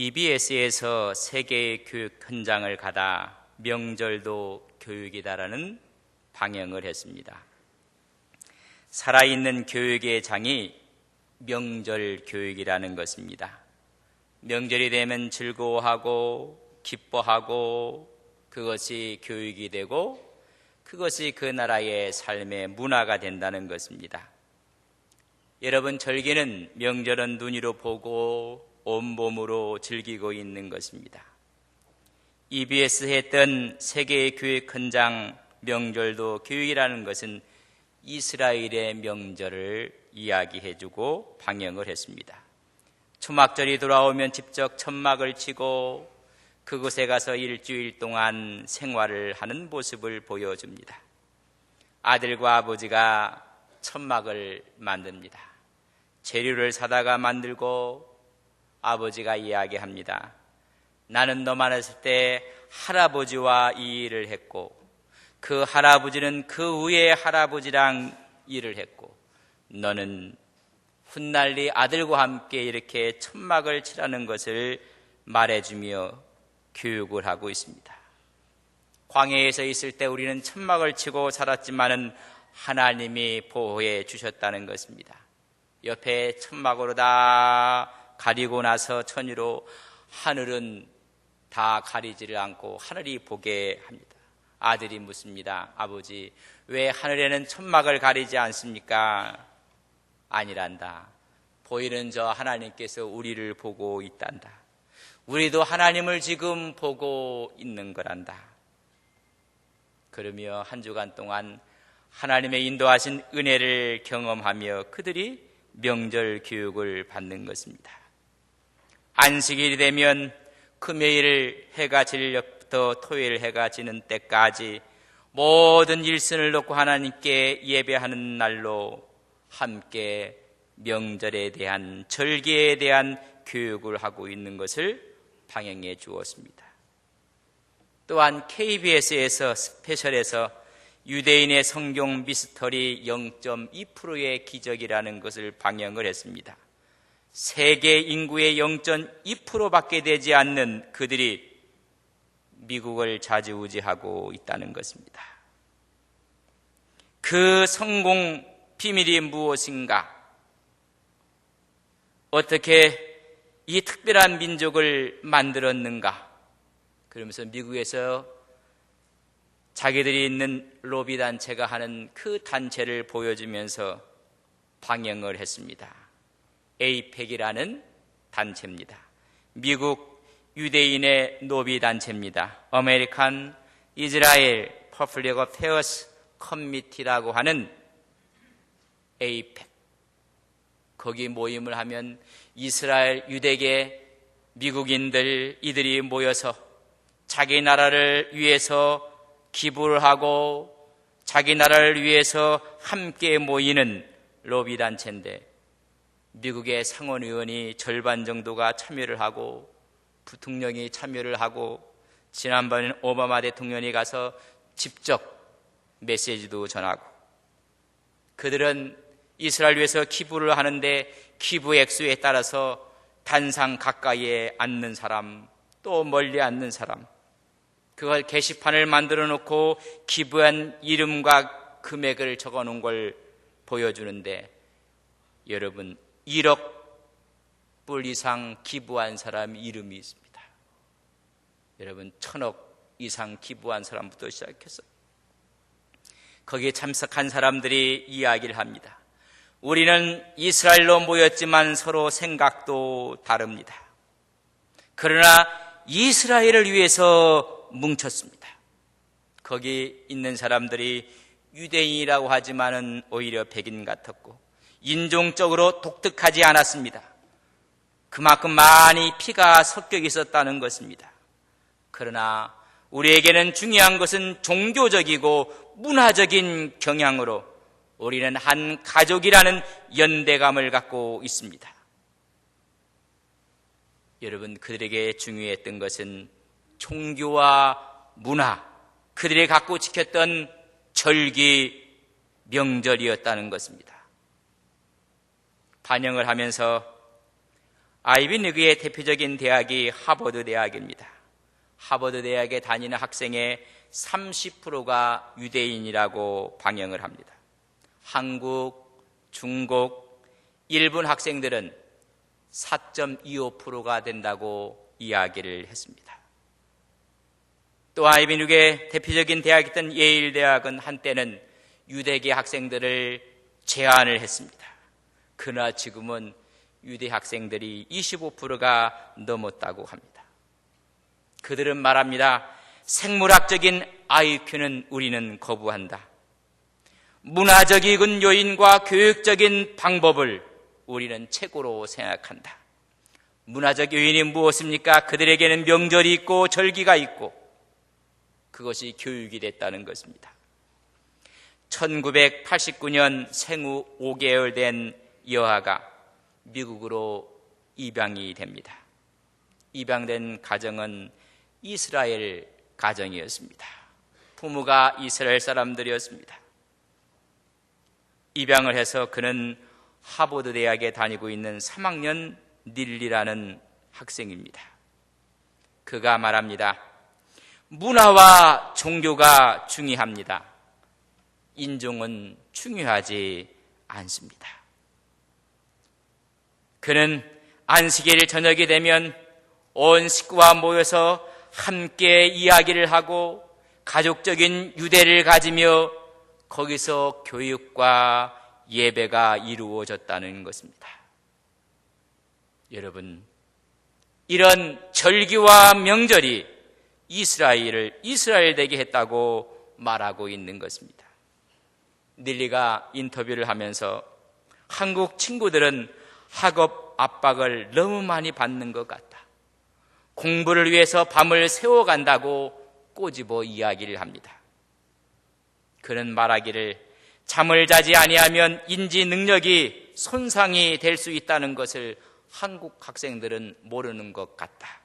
EBS에서 세계의 교육 현장을 가다 명절도 교육이다라는 방영을 했습니다. 살아있는 교육의 장이 명절 교육이라는 것입니다. 명절이 되면 즐거워하고 기뻐하고 그것이 교육이 되고 그것이 그 나라의 삶의 문화가 된다는 것입니다. 여러분, 절기는 명절은 눈으로 보고 온몸으로 즐기고 있는 것입니다. EBS 했던 세계의 교육 현장 명절도 교육이라는 것은 이스라엘의 명절을 이야기해주고 방영을 했습니다. 초막절이 돌아오면 직접 천막을 치고 그곳에 가서 일주일 동안 생활을 하는 모습을 보여줍니다. 아들과 아버지가 천막을 만듭니다. 재료를 사다가 만들고 아버지가 이야기합니다. 나는 너만 했을 때 할아버지와 이 일을 했고 그 할아버지는 그 위에 할아버지랑 일을 했고 너는 훗날리 아들과 함께 이렇게 천막을 치라는 것을 말해주며 교육을 하고 있습니다. 광야에서 있을 때 우리는 천막을 치고 살았지만은 하나님이 보호해 주셨다는 것입니다. 옆에 천막으로 다 가리고 나서 천으로 하늘은 다 가리지를 않고 하늘이 보게 합니다. 아들이 묻습니다. 아버지, 왜 하늘에는 천막을 가리지 않습니까? 아니란다. 보이는 저 하나님께서 우리를 보고 있단다. 우리도 하나님을 지금 보고 있는 거란다. 그러며 한 주간 동안 하나님의 인도하신 은혜를 경험하며 그들이 명절 교육을 받는 것입니다. 안식일이 되면 금요일 해가 질 때부터 토요일 해가 지는 때까지 모든 일선을 놓고 하나님께 예배하는 날로 함께 명절에 대한 절기에 대한 교육을 하고 있는 것을 방영해 주었습니다. 또한 KBS에서 스페셜에서 유대인의 성경 미스터리 0.2%의 기적이라는 것을 방영을 했습니다. 세계 인구의 0.2%밖에 되지 않는 그들이 미국을 좌지우지하고 있다는 것입니다. 그 성공 비밀이 무엇인가? 어떻게 이 특별한 민족을 만들었는가? 그러면서 미국에서 자기들이 있는 로비 단체가 하는 그 단체를 보여주면서 방영을 했습니다. APEC이라는 단체입니다. 미국 유대인의 노비 단체입니다. American Israel Public Affairs Committee라고 하는 APEC. 거기 모임을 하면 이스라엘 유대계 미국인들 이들이 모여서 자기 나라를 위해서 기부를 하고 자기 나라를 위해서 함께 모이는 로비 단체인데 미국의 상원의원이 절반 정도가 참여를 하고 부통령이 참여를 하고 지난번에 오바마 대통령이 가서 직접 메시지도 전하고 그들은 이스라엘 위해서 기부를 하는데 기부 액수에 따라서 단상 가까이에 앉는 사람 또 멀리 앉는 사람 그걸 게시판을 만들어 놓고 기부한 이름과 금액을 적어 놓은 걸 보여주는데 여러분 1억 불 이상 기부한 사람 이름이 있습니다. 여러분 1000억 이상 기부한 사람부터 시작해서 거기에 참석한 사람들이 이야기를 합니다. 우리는 이스라엘로 모였지만 서로 생각도 다릅니다. 그러나 이스라엘을 위해서 뭉쳤습니다. 거기 있는 사람들이 유대인이라고 하지만은 오히려 백인 같았고 인종적으로 독특하지 않았습니다. 그만큼 많이 피가 섞여 있었다는 것입니다. 그러나 우리에게는 중요한 것은 종교적이고 문화적인 경향으로 우리는 한 가족이라는 연대감을 갖고 있습니다. 여러분, 그들에게 중요했던 것은 종교와 문화, 그들이 갖고 지켰던 절기, 명절이었다는 것입니다. 반영을 하면서 아이비리그의 대표적인 대학이 하버드 대학입니다. 하버드 대학에 다니는 학생의 30%가 유대인이라고 방영을 합니다. 한국, 중국, 일본 학생들은 4.25%가 된다고 이야기를 했습니다. 또 아이비리그의 대표적인 대학이었던 예일 대학은 한때는 유대계 학생들을 제한을 했습니다. 그러나 지금은 유대 학생들이 25%가 넘었다고 합니다. 그들은 말합니다. 생물학적인 IQ는 우리는 거부한다. 문화적인 요인과 교육적인 방법을 우리는 최고로 생각한다. 문화적 요인이 무엇입니까? 그들에게는 명절이 있고 절기가 있고 그것이 교육이 됐다는 것입니다. 1989년 생후 5개월 된 여아가 미국으로 입양이 됩니다. 입양된 가정은 이스라엘 가정이었습니다. 부모가 이스라엘 사람들이었습니다. 입양을 해서 그는 하버드 대학에 다니고 있는 3학년 닐리라는 학생입니다. 그가 말합니다. 문화와 종교가 중요합니다. 인종은 중요하지 않습니다. 그는 안식일 저녁이 되면 온 식구와 모여서 함께 이야기를 하고 가족적인 유대를 가지며 거기서 교육과 예배가 이루어졌다는 것입니다. 여러분, 이런 절기와 명절이 이스라엘을 이스라엘 되게 했다고 말하고 있는 것입니다. 닐리가 인터뷰를 하면서 한국 친구들은 학업 압박을 너무 많이 받는 것 같다. 공부를 위해서 밤을 새워간다고 꼬집어 이야기를 합니다. 그는 말하기를 잠을 자지 아니하면 인지 능력이 손상이 될 수 있다는 것을 한국 학생들은 모르는 것 같다.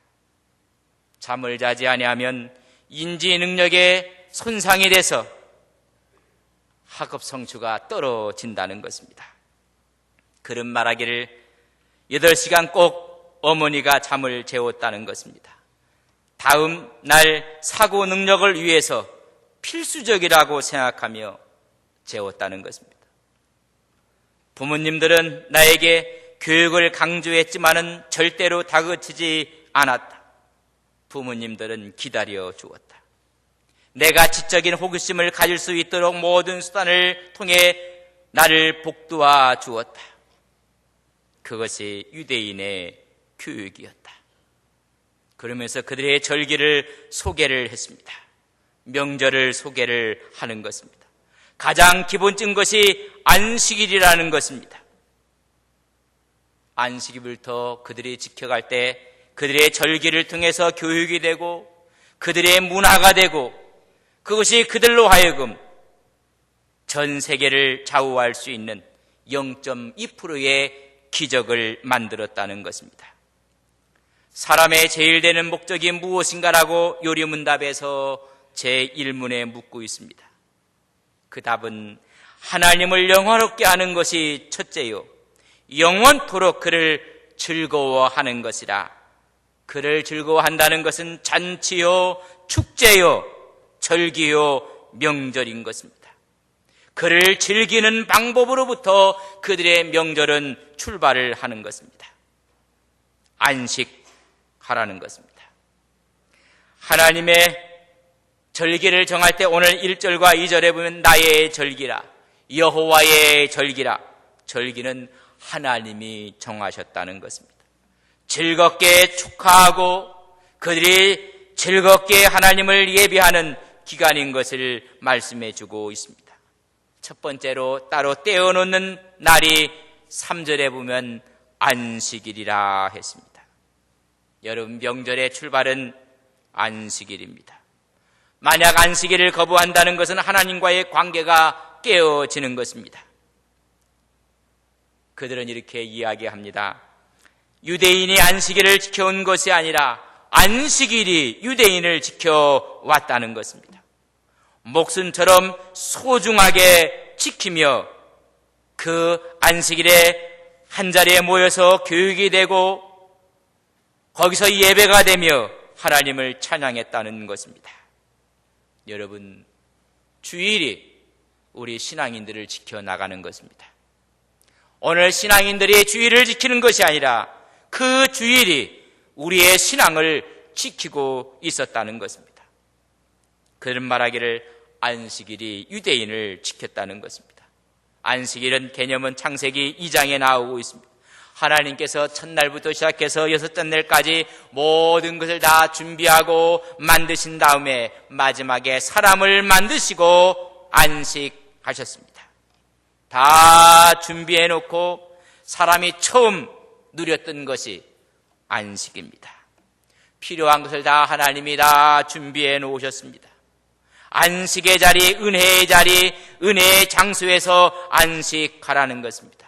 잠을 자지 아니하면 인지 능력에 손상이 돼서 학업 성취가 떨어진다는 것입니다. 그런 말하기를 8시간 꼭 어머니가 잠을 재웠다는 것입니다. 다음 날 사고 능력을 위해서 필수적이라고 생각하며 재웠다는 것입니다. 부모님들은 나에게 교육을 강조했지만은 절대로 다그치지 않았다. 부모님들은 기다려 주었다. 내가 지적인 호기심을 가질 수 있도록 모든 수단을 통해 나를 복도화 주었다. 그것이 유대인의 교육이었다. 그러면서 그들의 절기를 소개를 했습니다. 명절을 소개를 하는 것입니다. 가장 기본적인 것이 안식일이라는 것입니다. 안식일부터 그들이 지켜갈 때 그들의 절기를 통해서 교육이 되고 그들의 문화가 되고 그것이 그들로 하여금 전 세계를 좌우할 수 있는 0.2%의 기적을 만들었다는 것입니다. 사람의 제일 되는 목적이 무엇인가라고 요리문답에서 제1문에 묻고 있습니다. 그 답은 하나님을 영화롭게 하는 것이 첫째요, 영원토록 그를 즐거워하는 것이라. 그를 즐거워한다는 것은 잔치요, 축제요, 절기요, 명절인 것입니다. 그를 즐기는 방법으로부터 그들의 명절은 출발을 하는 것입니다. 안식하라는 것입니다. 하나님의 절기를 정할 때 오늘 1절과 2절에 보면 나의 절기라, 여호와의 절기라. 절기는 하나님이 정하셨다는 것입니다. 즐겁게 축하하고 그들이 즐겁게 하나님을 예배하는 기간인 것을 말씀해 주고 있습니다. 첫 번째로 따로 떼어놓는 날이 3절에 보면 안식일이라 했습니다. 여러분, 명절의 출발은 안식일입니다. 만약 안식일을 거부한다는 것은 하나님과의 관계가 깨어지는 것입니다. 그들은 이렇게 이야기합니다. 유대인이 안식일을 지켜온 것이 아니라 안식일이 유대인을 지켜왔다는 것입니다. 목숨처럼 소중하게 지키며 그 안식일에 한자리에 모여서 교육이 되고 거기서 예배가 되며 하나님을 찬양했다는 것입니다. 여러분, 주일이 우리 신앙인들을 지켜나가는 것입니다. 오늘 신앙인들이 주일을 지키는 것이 아니라 그 주일이 우리의 신앙을 지키고 있었다는 것입니다. 그런 말하기를 안식일이 유대인을 지켰다는 것입니다. 안식일은 개념은 창세기 2장에 나오고 있습니다. 하나님께서 첫날부터 시작해서 여섯째 날까지 모든 것을 다 준비하고 만드신 다음에 마지막에 사람을 만드시고 안식하셨습니다. 다 준비해 놓고 사람이 처음 누렸던 것이 안식입니다. 필요한 것을 다 하나님이 다 준비해 놓으셨습니다. 안식의 자리, 은혜의 자리, 은혜의 장소에서 안식하라는 것입니다.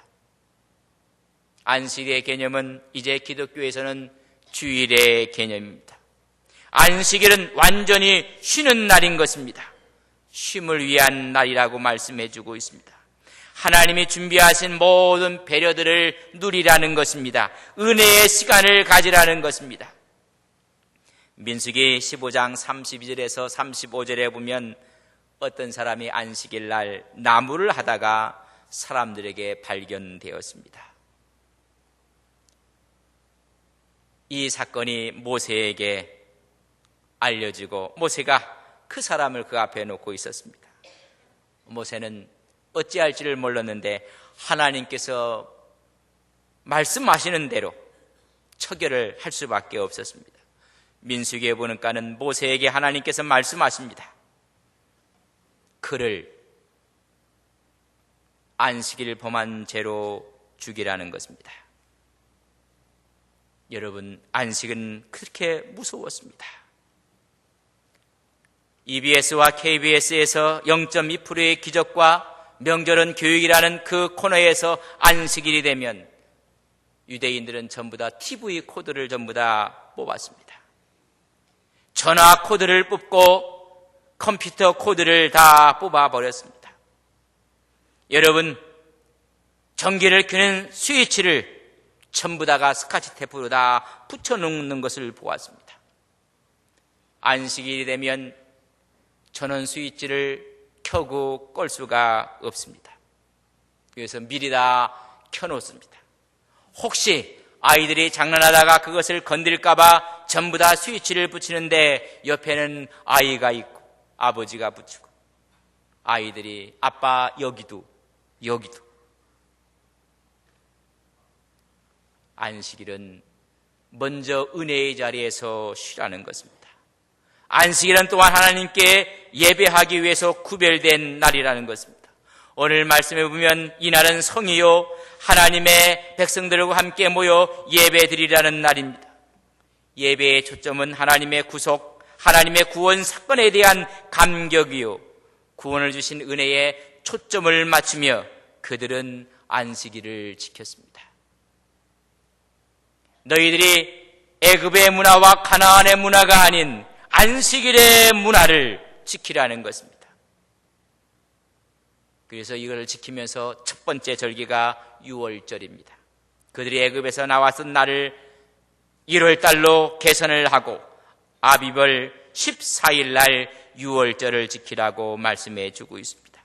안식의 개념은 이제 기독교에서는 주일의 개념입니다. 안식일은 완전히 쉬는 날인 것입니다. 쉼을 위한 날이라고 말씀해 주고 있습니다. 하나님이 준비하신 모든 배려들을 누리라는 것입니다. 은혜의 시간을 가지라는 것입니다. 민수기 15장 32절에서 35절에 보면 어떤 사람이 안식일 날 나무를 하다가 사람들에게 발견되었습니다. 이 사건이 모세에게 알려지고 모세가 그 사람을 그 앞에 놓고 있었습니다. 모세는 어찌할지를 몰랐는데 하나님께서 말씀하시는 대로 처결을 할 수밖에 없었습니다. 민수기에 보니까는 모세에게 하나님께서 말씀하십니다. 그를 안식일 범한 죄로 죽이라는 것입니다. 여러분, 안식은 그렇게 무서웠습니다. EBS와 KBS에서 0.2%의 기적과 명절은 교육이라는 그 코너에서 안식일이 되면 유대인들은 전부 다 TV 코드를 전부 다 뽑았습니다. 전화 코드를 뽑고 컴퓨터 코드를 다 뽑아버렸습니다. 여러분, 전기를 켜는 스위치를 전부 다가 스카치 테이프로 다 붙여놓는 것을 보았습니다. 안식일이 되면 전원 스위치를 켜고 끌 수가 없습니다. 그래서 미리 다 켜놓습니다. 혹시 아이들이 장난하다가 그것을 건드릴까봐 전부 다 스위치를 붙이는데 옆에는 아이가 있고 아버지가 붙이고 아이들이 아빠 여기도 안식일은 먼저 은혜의 자리에서 쉬라는 것입니다. 안식일은 또한 하나님께 예배하기 위해서 구별된 날이라는 것입니다. 오늘 말씀에 보면 이날은 성이요 하나님의 백성들과 함께 모여 예배드리라는 날입니다. 예배의 초점은 하나님의 구속, 하나님의 구원 사건에 대한 감격이요 구원을 주신 은혜에 초점을 맞추며 그들은 안식일을 지켰습니다. 너희들이 애굽의 문화와 가나안의 문화가 아닌 안식일의 문화를 지키라는 것입니다. 그래서 이걸 지키면서 첫 번째 절기가 6월절입니다. 그들이 애굽에서 나왔던 날을 1월달로 개선을 하고 아비벌 14일 날 6월절을 지키라고 말씀해 주고 있습니다.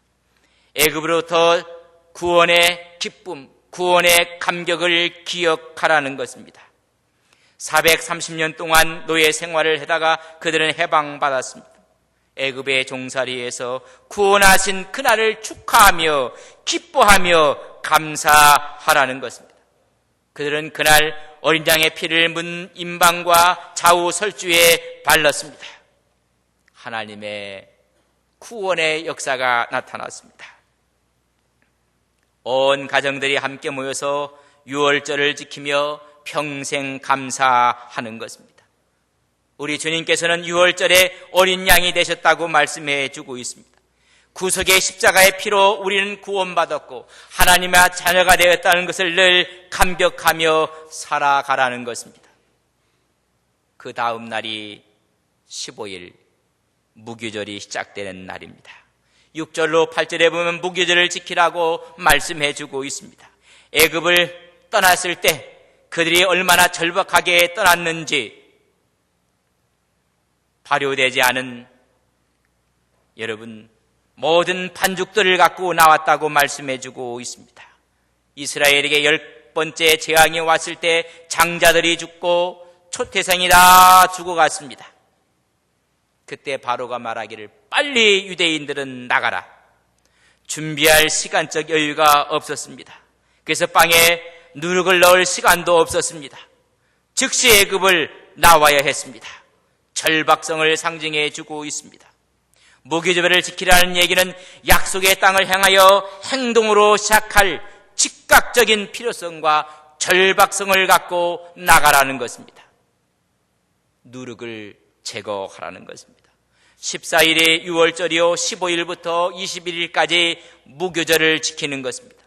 애굽으로부터 구원의 기쁨, 구원의 감격을 기억하라는 것입니다. 430년 동안 노예 생활을 하다가 그들은 해방받았습니다. 애굽의 종살이에서 구원하신 그날을 축하하며 기뻐하며 감사하라는 것입니다. 그들은 그날 어린 양의 피를 문 임방과 좌우 설주에 발랐습니다. 하나님의 구원의 역사가 나타났습니다. 온 가정들이 함께 모여서 6월절을 지키며 평생 감사하는 것입니다. 우리 주님께서는 6월절에 어린 양이 되셨다고 말씀해 주고 있습니다. 구속의 십자가의 피로 우리는 구원받았고 하나님의 자녀가 되었다는 것을 늘 감격하며 살아가라는 것입니다. 그 다음 날이 15일 무교절이 시작되는 날입니다. 6절로 8절에 보면 무교절을 지키라고 말씀해 주고 있습니다. 애굽을 떠났을 때 그들이 얼마나 절박하게 떠났는지 발효되지 않은 여러분 모든 반죽들을 갖고 나왔다고 말씀해주고 있습니다. 이스라엘에게 10번째 재앙이 왔을 때 장자들이 죽고 초태생이 다 죽어갔습니다. 그때 바로가 말하기를 빨리 유대인들은 나가라. 준비할 시간적 여유가 없었습니다. 그래서 빵에 누룩을 넣을 시간도 없었습니다. 즉시 애굽을 나와야 했습니다. 절박성을 상징해 주고 있습니다. 무교제별을 지키라는 얘기는 약속의 땅을 향하여 행동으로 시작할 즉각적인 필요성과 절박성을 갖고 나가라는 것입니다. 누룩을 제거하라는 것입니다. 14일이 6월절이요 15일부터 21일까지 무교절을 지키는 것입니다.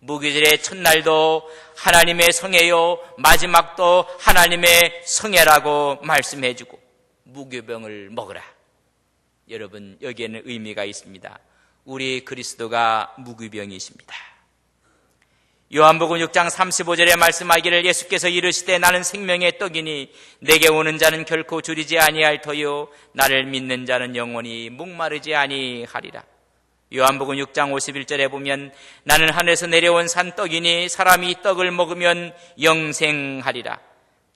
무교절의 첫날도 하나님의 성회요 마지막도 하나님의 성회라고 말씀해주고 무교병을 먹으라. 여러분 여기에는 의미가 있습니다. 우리 그리스도가 무교병이십니다. 요한복음 6장 35절에 말씀하기를 예수께서 이르시되 나는 생명의 떡이니 내게 오는 자는 결코 줄이지 아니할 터요 나를 믿는 자는 영원히 목마르지 아니하리라. 요한복음 6장 51절에 보면 나는 하늘에서 내려온 산떡이니 사람이 이 떡을 먹으면 영생하리라.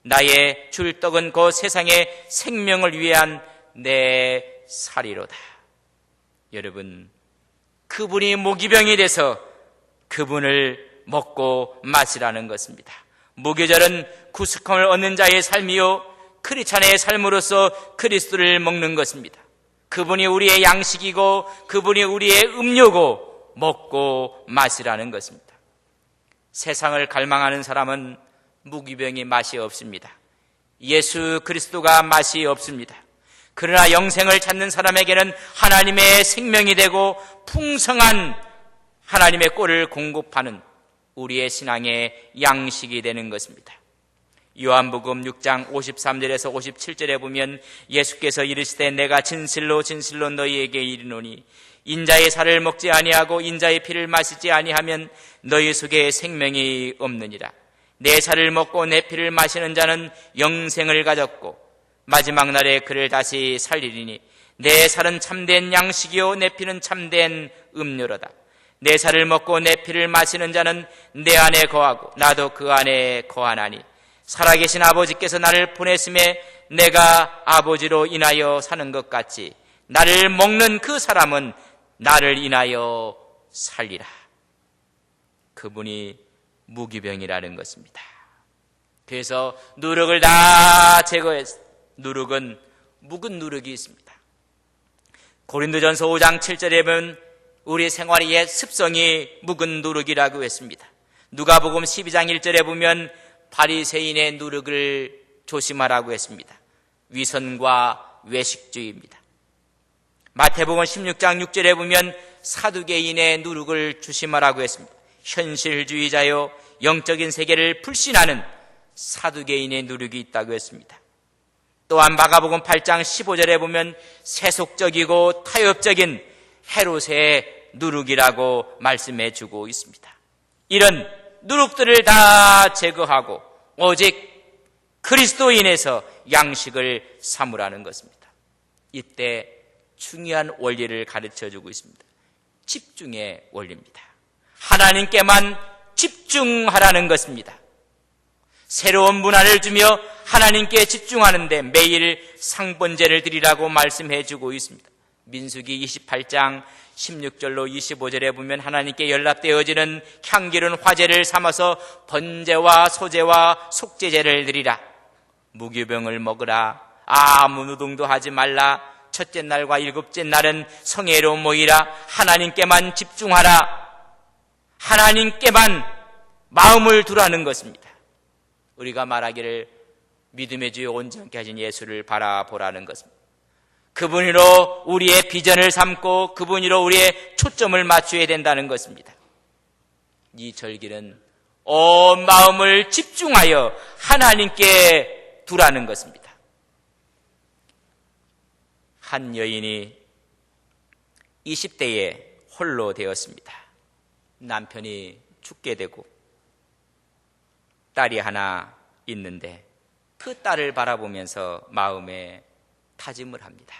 나의 줄 떡은 곧 세상의 생명을 위한 내 살이로다. 여러분 그분이 무기병이 돼서 그분을 먹고 마시라는 것입니다. 무교절은 구속함을 얻는 자의 삶이요 크리스찬의 삶으로서 그리스도를 먹는 것입니다. 그분이 우리의 양식이고 그분이 우리의 음료고 먹고 마시라는 것입니다. 세상을 갈망하는 사람은 무기병이 맛이 없습니다. 예수 그리스도가 맛이 없습니다. 그러나 영생을 찾는 사람에게는 하나님의 생명이 되고 풍성한 하나님의 꼴을 공급하는 우리의 신앙의 양식이 되는 것입니다. 요한복음 6장 53절에서 57절에 보면 예수께서 이르시되 내가 진실로 진실로 너희에게 이르노니 인자의 살을 먹지 아니하고 인자의 피를 마시지 아니하면 너희 속에 생명이 없느니라. 내 살을 먹고 내 피를 마시는 자는 영생을 가졌고 마지막 날에 그를 다시 살리리니 내 살은 참된 양식이요 내 피는 참된 음료로다. 내 살을 먹고 내 피를 마시는 자는 내 안에 거하고 나도 그 안에 거하나니 살아계신 아버지께서 나를 보냈음에 내가 아버지로 인하여 사는 것 같이 나를 먹는 그 사람은 나를 인하여 살리라. 그분이 무기병이라는 것입니다. 그래서 누룩을 다 제거했습니다. 누룩은 묵은 누룩이 있습니다. 고린도전서 5장 7절에 보면 우리 생활의 옛 습성이 묵은 누룩이라고 했습니다. 누가복음 12장 1절에 보면 바리새인의 누룩을 조심하라고 했습니다. 위선과 외식주의입니다. 마태복음 16장 6절에 보면 사두개인의 누룩을 조심하라고 했습니다. 현실주의자요 영적인 세계를 불신하는 사두개인의 누룩이 있다고 했습니다. 또한 마가복음 8장 15절에 보면 세속적이고 타협적인 헤롯의 누룩이라고 말씀해 주고 있습니다. 이런 누룩들을 다 제거하고 오직 그리스도인에서 양식을 삼으라는 것입니다. 이때 중요한 원리를 가르쳐 주고 있습니다. 집중의 원리입니다. 하나님께만 집중하라는 것입니다. 새로운 문화를 주며 하나님께 집중하는데 매일 상번제를 드리라고 말씀해 주고 있습니다. 민수기 28장 16절로 25절에 보면 하나님께 연락되어지는 향기로운 화제를 삼아서 번제와 소제와 속제제를 드리라. 무교병을 먹으라. 아무 노동도 하지 말라. 첫째 날과 일곱째 날은 성회로 모이라. 하나님께만 집중하라. 하나님께만 마음을 두라는 것입니다. 우리가 말하기를 믿음의 주여 온전케 하신 예수를 바라보라는 것입니다. 그분으로 우리의 비전을 삼고 그분으로 우리의 초점을 맞춰야 된다는 것입니다. 이 절기는 온 마음을 집중하여 하나님께 두라는 것입니다. 한 여인이 20대에 홀로 되었습니다. 남편이 죽게 되고 딸이 하나 있는데 그 딸을 바라보면서 마음에 다짐을 합니다.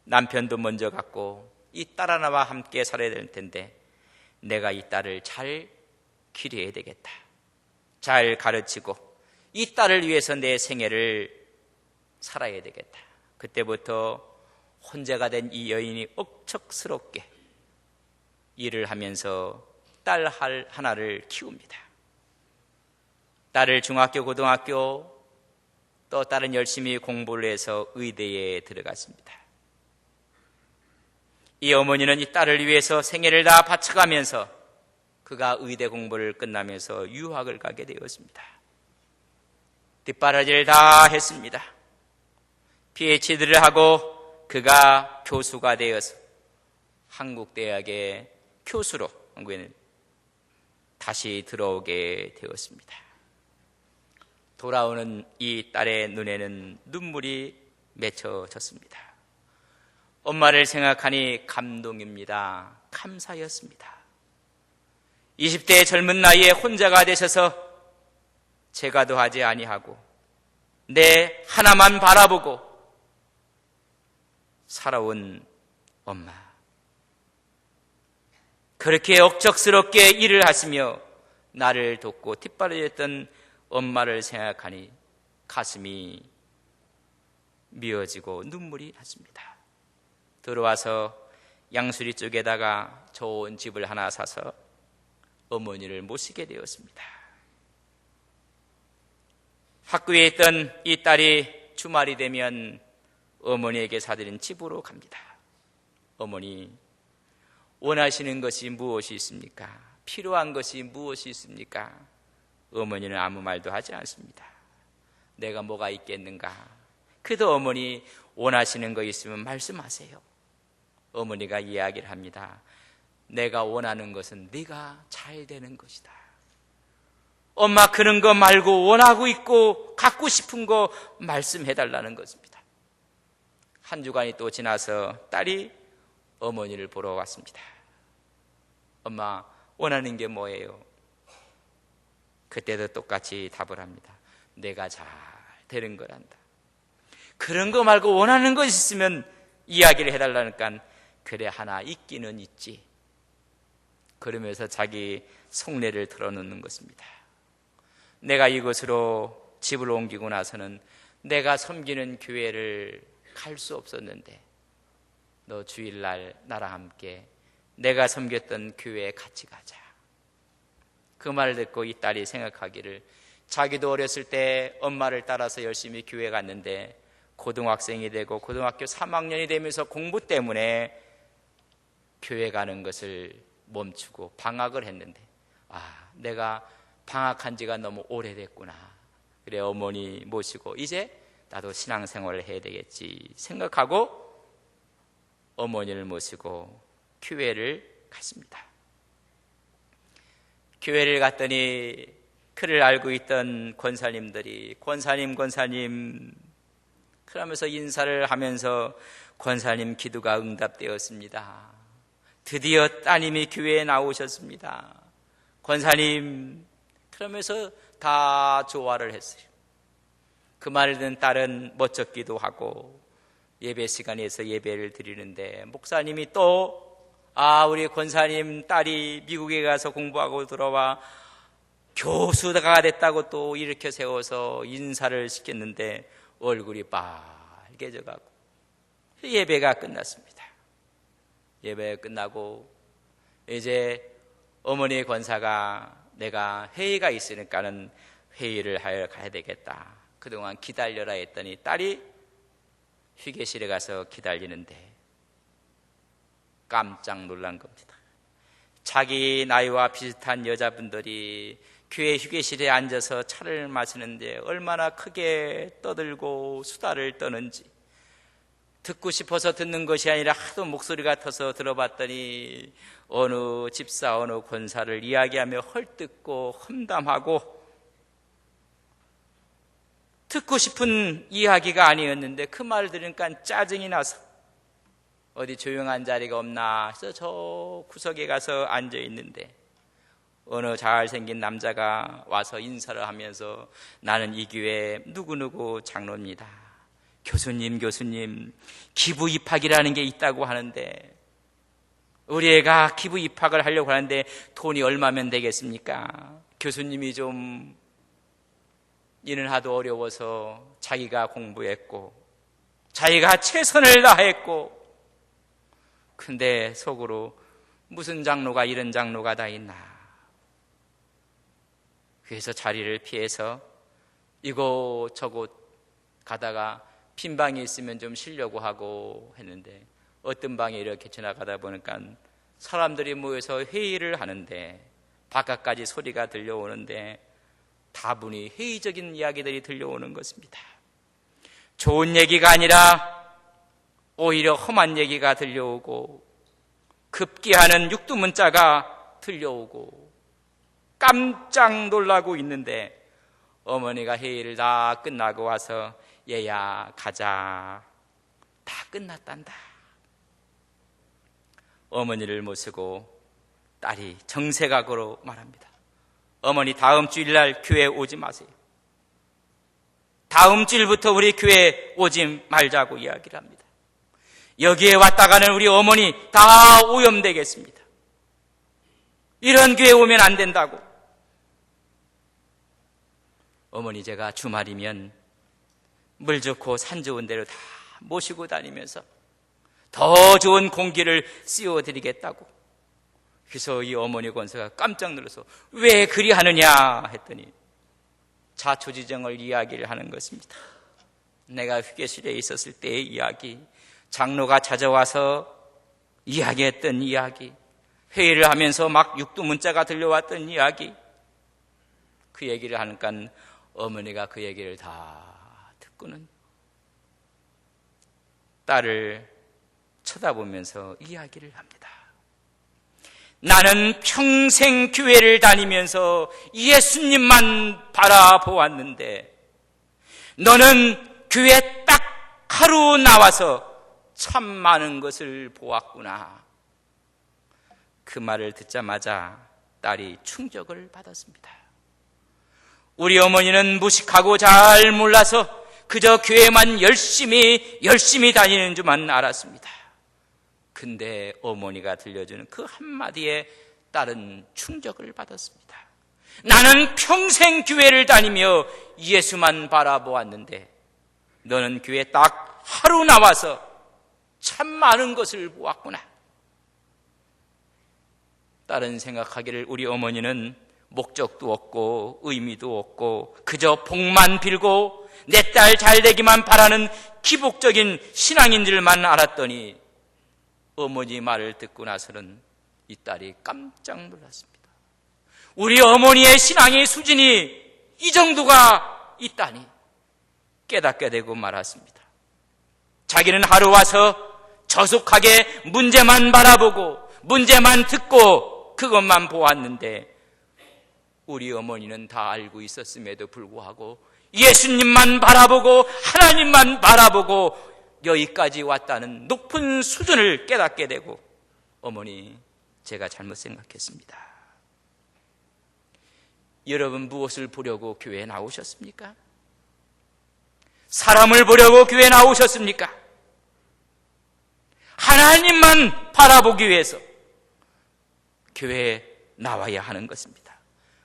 남편도 먼저 갔고 이 딸 하나와 함께 살아야 될 텐데 내가 이 딸을 잘 기려야 되겠다. 잘 가르치고 이 딸을 위해서 내 생애를 살아야 되겠다. 그때부터 혼자가 된 이 여인이 억척스럽게 일을 하면서 딸 하나를 키웁니다. 딸을 중학교, 고등학교 또 딸은 열심히 공부를 해서 의대에 들어갔습니다. 이 어머니는 이 딸을 위해서 생애를 다 바쳐가면서 그가 의대 공부를 끝나면서 유학을 가게 되었습니다. 뒷바라지를 다 했습니다. PhD를 하고 그가 교수가 되어서 한국 대학의 교수로 한국에는 다시 들어오게 되었습니다. 돌아오는 이 딸의 눈에는 눈물이 맺혀졌습니다. 엄마를 생각하니 감동입니다. 감사였습니다. 20대의 젊은 나이에 혼자가 되셔서 제가도 하지 아니하고 내 하나만 바라보고 살아온 엄마. 그렇게 억척스럽게 일을 하시며 나를 돕고 뒷바라지했던 엄마를 생각하니 가슴이 미어지고 눈물이 났습니다. 들어와서 양수리 쪽에다가 좋은 집을 하나 사서 어머니를 모시게 되었습니다. 학교에 있던 이 딸이 주말이 되면 어머니에게 사드린 집으로 갑니다. 어머니, 원하시는 것이 무엇이 있습니까? 필요한 것이 무엇이 있습니까? 어머니는 아무 말도 하지 않습니다. 내가 뭐가 있겠는가? 그래도 어머니 원하시는 거 있으면 말씀하세요. 어머니가 이야기를 합니다. 내가 원하는 것은 네가 잘 되는 것이다. 엄마 그런 거 말고 원하고 있고 갖고 싶은 거 말씀해달라는 것입니다. 한 주간이 또 지나서 딸이 어머니를 보러 왔습니다. 엄마 원하는 게 뭐예요? 그때도 똑같이 답을 합니다. 내가 잘 되는 거란다. 그런 거 말고 원하는 것 있으면 이야기를 해달라니까 그래 하나 있기는 있지. 그러면서 자기 속내를 털어놓는 것입니다. 내가 이곳으로 집을 옮기고 나서는 내가 섬기는 교회를 갈 수 없었는데 너 주일날 나랑 함께 내가 섬겼던 교회에 같이 가자. 그 말을 듣고 이 딸이 생각하기를 자기도 어렸을 때 엄마를 따라서 열심히 교회 갔는데 고등학생이 되고 고등학교 3학년이 되면서 공부 때문에 교회 가는 것을 멈추고 방학을 했는데 내가 방학한 지가 너무 오래됐구나. 그래 어머니 모시고 이제 나도 신앙생활을 해야 되겠지 생각하고 어머니를 모시고 교회를 갔습니다. 교회를 갔더니 그를 알고 있던 권사님들이 권사님 그러면서 인사를 하면서 권사님 기도가 응답되었습니다. 드디어 따님이 교회에 나오셨습니다. 권사님 그러면서 다 좋아를 했어요. 그 말을 듣는 딸은 멋쩍기도 하고 예배 시간에서 예배를 드리는데 목사님이 또 우리 권사님 딸이 미국에 가서 공부하고 들어와 교수가 됐다고 또 일으켜 세워서 인사를 시켰는데 얼굴이 빨개져가고 예배가 끝났습니다. 예배가 끝나고 이제 어머니의 권사가 내가 회의가 있으니까는 회의를 하러 가야 되겠다. 그동안 기다려라 했더니 딸이 휴게실에 가서 기다리는데 깜짝 놀란 겁니다. 자기 나이와 비슷한 여자분들이 교회 휴게실에 앉아서 차를 마시는데 얼마나 크게 떠들고 수다를 떠는지 듣고 싶어서 듣는 것이 아니라 하도 목소리가 터서 들어봤더니 어느 집사 어느 권사를 이야기하며 헐뜯고 험담하고 듣고 싶은 이야기가 아니었는데 그 말을 들으니까 짜증이 나서 어디 조용한 자리가 없나 해서 저 구석에 가서 앉아 있는데 어느 잘생긴 남자가 와서 인사를 하면서 나는 이 교회 누구누구 장로입니다. 교수님 기부 입학이라는 게 있다고 하는데 우리 애가 기부 입학을 하려고 하는데 돈이 얼마면 되겠습니까? 교수님이 좀 일은 하도 어려워서 자기가 공부했고 자기가 최선을 다했고 근데 속으로 무슨 장로가 이런 장로가 다 있나. 그래서 자리를 피해서 이곳저곳 가다가 빈 방이 있으면 좀 쉬려고 하고 했는데 어떤 방에 이렇게 지나가다 보니까 사람들이 모여서 회의를 하는데 바깥까지 소리가 들려오는데 다분히 회의적인 이야기들이 들려오는 것입니다. 좋은 얘기가 아니라 오히려 험한 얘기가 들려오고 급기야는 육두문자가 들려오고 깜짝 놀라고 있는데 어머니가 회의를 다 끝나고 와서 얘야 가자. 다 끝났단다. 어머니를 모시고 딸이 정색하고 말합니다. 어머니 다음 주일날 교회 오지 마세요. 다음 주일부터 우리 교회 오지 말자고 이야기를 합니다. 여기에 왔다가는 우리 어머니 다 오염되겠습니다. 이런 교회 오면 안 된다고. 어머니 제가 주말이면 물 좋고 산 좋은 데로 다 모시고 다니면서 더 좋은 공기를 씌워드리겠다고. 그래서 이 어머니 권사가 깜짝 놀라서 왜 그리 하느냐 했더니 자초지정을 이야기를 하는 것입니다. 내가 휴게실에 있었을 때의 이야기, 장로가 찾아와서 이야기했던 이야기, 회의를 하면서 막 육두문자가 들려왔던 이야기, 그 얘기를 하니까 어머니가 그 얘기를 다 듣고는 딸을 쳐다보면서 이야기를 합니다. 나는 평생 교회를 다니면서 예수님만 바라보았는데 너는 교회 딱 하루 나와서 참 많은 것을 보았구나. 그 말을 듣자마자 딸이 충격을 받았습니다. 우리 어머니는 무식하고 잘 몰라서 그저 교회만 열심히 다니는 줄만 알았습니다. 근데 어머니가 들려주는 그 한마디에 딸은 충격을 받았습니다. 나는 평생 교회를 다니며 예수만 바라보았는데 너는 교회 딱 하루 나와서 참 많은 것을 보았구나. 딸은 생각하기를 우리 어머니는 목적도 없고 의미도 없고 그저 복만 빌고 내 딸 잘되기만 바라는 기복적인 신앙인 줄만 알았더니 어머니 말을 듣고 나서는 이 딸이 깜짝 놀랐습니다. 우리 어머니의 신앙의 수준이 이 정도가 있다니 깨닫게 되고 말았습니다. 자기는 하루 와서 저속하게 문제만 바라보고 문제만 듣고 그것만 보았는데 우리 어머니는 다 알고 있었음에도 불구하고 예수님만 바라보고 하나님만 바라보고 여기까지 왔다는 높은 수준을 깨닫게 되고 어머니 제가 잘못 생각했습니다. 여러분 무엇을 보려고 교회에 나오셨습니까? 사람을 보려고 교회에 나오셨습니까? 하나님만 바라보기 위해서 교회에 나와야 하는 것입니다.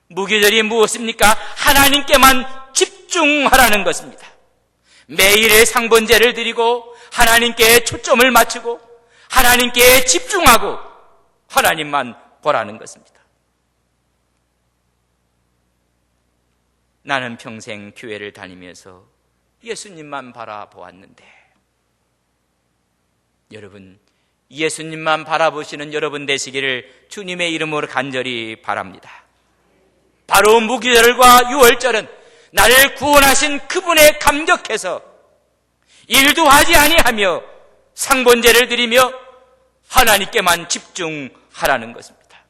무기절이 무엇입니까? 하나님께만 집중하라는 것입니다. 매일의 상번제를 드리고 하나님께 초점을 맞추고 하나님께 집중하고 하나님만 보라는 것입니다. 나는 평생 교회를 다니면서 예수님만 바라보았는데 여러분 예수님만 바라보시는 여러분 되시기를 주님의 이름으로 간절히 바랍니다. 바로 무기절과 유월절은 나를 구원하신 그분에 감격해서 일도 하지 아니하며 상번제를 드리며 하나님께만 집중하라는 것입니다.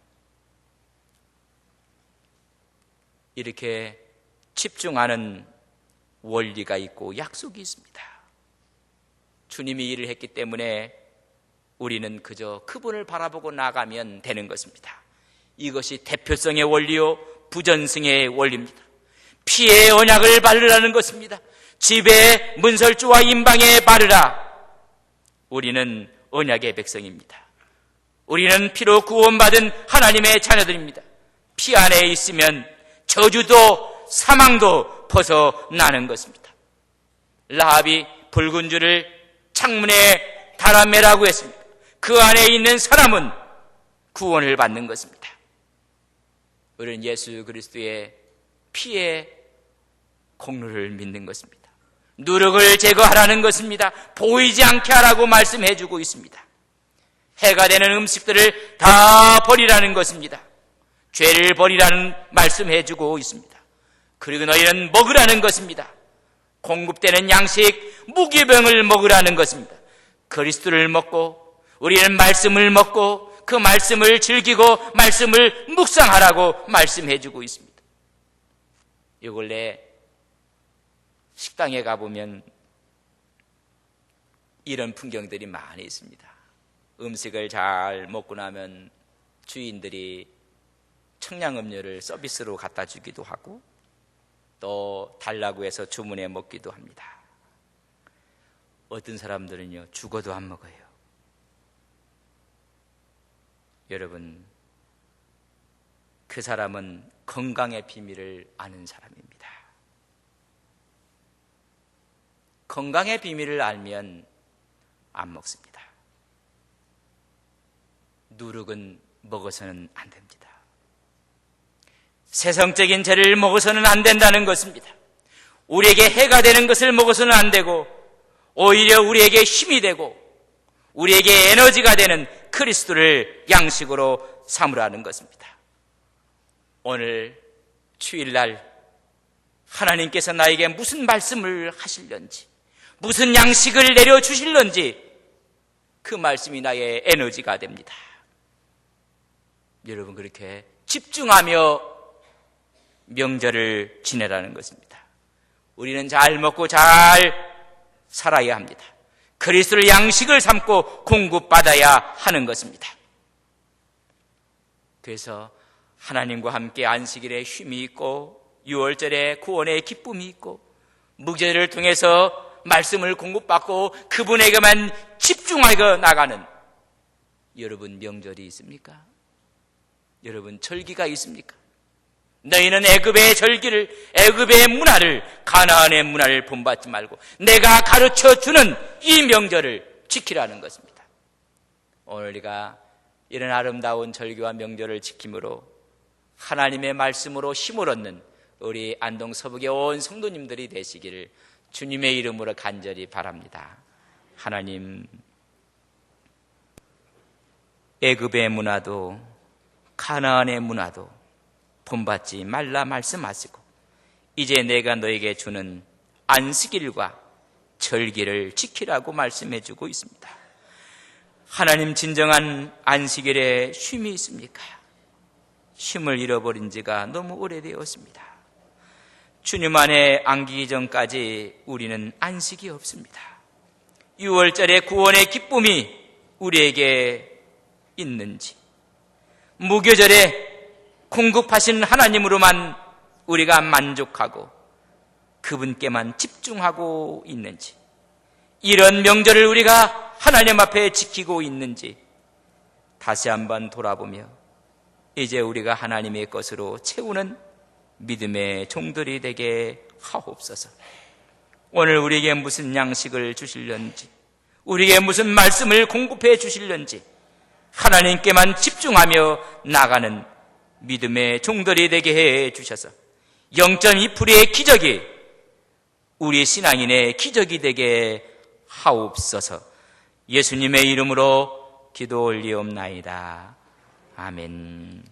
이렇게 집중하는 원리가 있고 약속이 있습니다. 주님이 일을 했기 때문에 우리는 그저 그분을 바라보고 나가면 되는 것입니다. 이것이 대표성의 원리요 부전승의 원리입니다. 피의 언약을 바르라는 것입니다. 집에 문설주와 임방에 바르라. 우리는 언약의 백성입니다. 우리는 피로 구원받은 하나님의 자녀들입니다. 피 안에 있으면 저주도 사망도 벗어나는 것입니다. 라합이 붉은 줄을 창문에 달아매라고 했습니다. 그 안에 있는 사람은 구원을 받는 것입니다. 우리는 예수 그리스도의 피의 공로를 믿는 것입니다. 누룩을 제거하라는 것입니다. 보이지 않게 하라고 말씀해 주고 있습니다. 해가 되는 음식들을 다 버리라는 것입니다. 죄를 버리라는 말씀해 주고 있습니다. 그리고 너희는 먹으라는 것입니다. 공급되는 양식 무기병을 먹으라는 것입니다. 그리스도를 먹고 우리는 말씀을 먹고 그 말씀을 즐기고 말씀을 묵상하라고 말씀해 주고 있습니다. 요 근래 식당에 가보면 이런 풍경들이 많이 있습니다. 음식을 잘 먹고 나면 주인들이 청량음료를 서비스로 갖다 주기도 하고 또 달라고 해서 주문해 먹기도 합니다. 어떤 사람들은요 죽어도 안 먹어요. 여러분, 그 사람은 건강의 비밀을 아는 사람입니다. 건강의 비밀을 알면 안 먹습니다. 누룩은 먹어서는 안 됩니다. 세상적인 죄를 먹어서는 안 된다는 것입니다. 우리에게 해가 되는 것을 먹어서는 안 되고 오히려 우리에게 힘이 되고 우리에게 에너지가 되는 그리스도를 양식으로 삼으라는 것입니다. 오늘 주일날 하나님께서 나에게 무슨 말씀을 하실런지 무슨 양식을 내려주실런지 그 말씀이 나의 에너지가 됩니다. 여러분, 그렇게 집중하며 명절을 지내라는 것입니다. 우리는 잘 먹고 잘 살아야 합니다. 그리스도를 양식을 삼고 공급받아야 하는 것입니다. 그래서 하나님과 함께 안식일에 쉼이 있고 유월절에 구원의 기쁨이 있고 무교절을 통해서 말씀을 공급받고 그분에게만 집중하여 나가는 여러분 명절이 있습니까? 여러분 절기가 있습니까? 너희는 애굽의 절기를 애굽의 문화를 가나안의 문화를 본받지 말고 내가 가르쳐주는 이 명절을 지키라는 것입니다. 오늘 우리가 이런 아름다운 절기와 명절을 지킴으로 하나님의 말씀으로 힘을 얻는 우리 안동 서북의 온 성도님들이 되시기를 주님의 이름으로 간절히 바랍니다. 하나님, 애굽의 문화도 가나안의 문화도 본받지 말라 말씀하시고 이제 내가 너에게 주는 안식일과 절기를 지키라고 말씀해 주고 있습니다. 하나님, 진정한 안식일에 쉼이 있습니까? 쉼을 잃어버린 지가 너무 오래되었습니다. 주님 안에 안기기 전까지 우리는 안식이 없습니다. 6월절의 구원의 기쁨이 우리에게 있는지, 무교절에 공급하신 하나님으로만 우리가 만족하고 그분께만 집중하고 있는지, 이런 명절을 우리가 하나님 앞에 지키고 있는지 다시 한번 돌아보며 이제 우리가 하나님의 것으로 채우는 믿음의 종들이 되게 하옵소서. 오늘 우리에게 무슨 양식을 주실런지, 우리에게 무슨 말씀을 공급해 주실런지 하나님께만 집중하며 나가는 믿음의 종들이 되게 해 주셔서 0.2%의 기적이 우리 신앙인의 기적이 되게 하옵소서. 예수님의 이름으로 기도 올리옵나이다. 아멘.